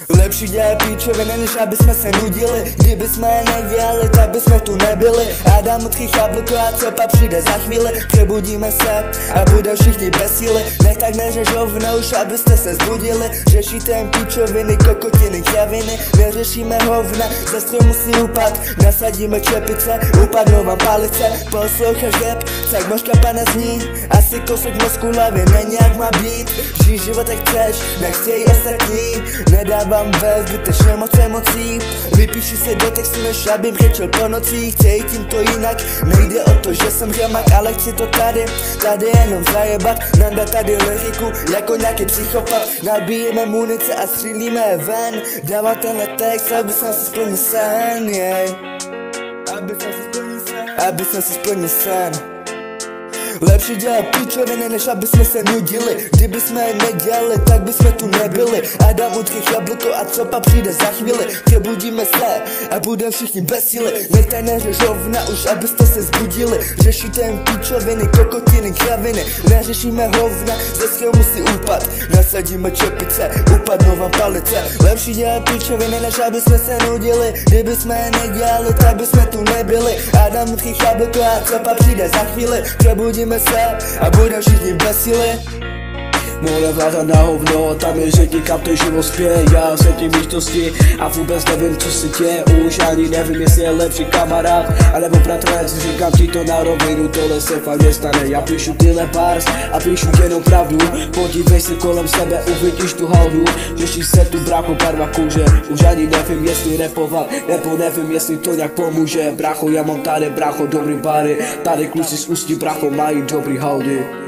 Lepší dělat píčoviny, než aby jsme se nudili. Kdyby jsme je nedělali, tak by jsme tu nebyli. A dám odchyt jablko a copa přijde za chvíli. Přebudíme se a bude všichni bez síly. Nech tak neřeš hovna už, abyste se zbudili. Řešíte jen píčoviny, kokotiny, kraviny. Neřešíme hovna, ze stromu si upad. Nasadíme čepice, upadnou vám palice. Posloucháš rap, tak možka pana zní. Asi kousek mozku hlavě není jak má být. Žij život jak chceš, nechtěj ostatní. Nedávám bez zbytečně moc emocí. Vypíši se do textu, než abym řečel po nocích. Cítím to jinak, nejde o to, že jsem hromak, ale chci to tady jenom zajebat. Nanda tady lyriku, jako nějaký psychopat. Nabíjeme munice a střílíme je ven. Dávám tenhle text, aby jsem si splnil sen, yeah. Aby jsem si splnil sen. Lepší dělat píčoviny, než aby jsme se nudili. Kdyby jsme je nedělali, tak by jsme tu nebyli. A dám odchyt jablko a copa přijde za chvíli. Přebudíme se a budeme všichni bez síly. Nechte neřeš hovna už, abyste se zbudili. Řešíte jen píčoviny, kokotiny, kraviny. Neřešíme hovna, ze stromu si upad. Nasadíme čepice, upadnou vám palice. Lepší dělat píčoviny, než aby jsme se nudili. Kdyby jsme je nedělali, tak by jsme tu nebyli. A dám odchyt jablko a copa přijde za chvíli. Přebudíme se a budeme všichni bez síly. Moje vláda na hovno, tam je řekni kam to život spěje. Já jsem tím místnosti a vůbec nevím co se děje. Už ani nevím jestli je lepší kamarád anebo bratranec, říkám ti to na rovinu, tohle se fakt nestane. Já píšu tyhle bars a píšu jenom pravdu. Podívej se kolem sebe, uvidíš tu haldu. Řeší se tu brácho barva kůže. Už ani nevím jestli repovat, nebo nevím jestli to nějak pomůže. Brácho já mám tady brácho dobrý bary. Tady kluci z Ústí brácho mají dobrý haldy.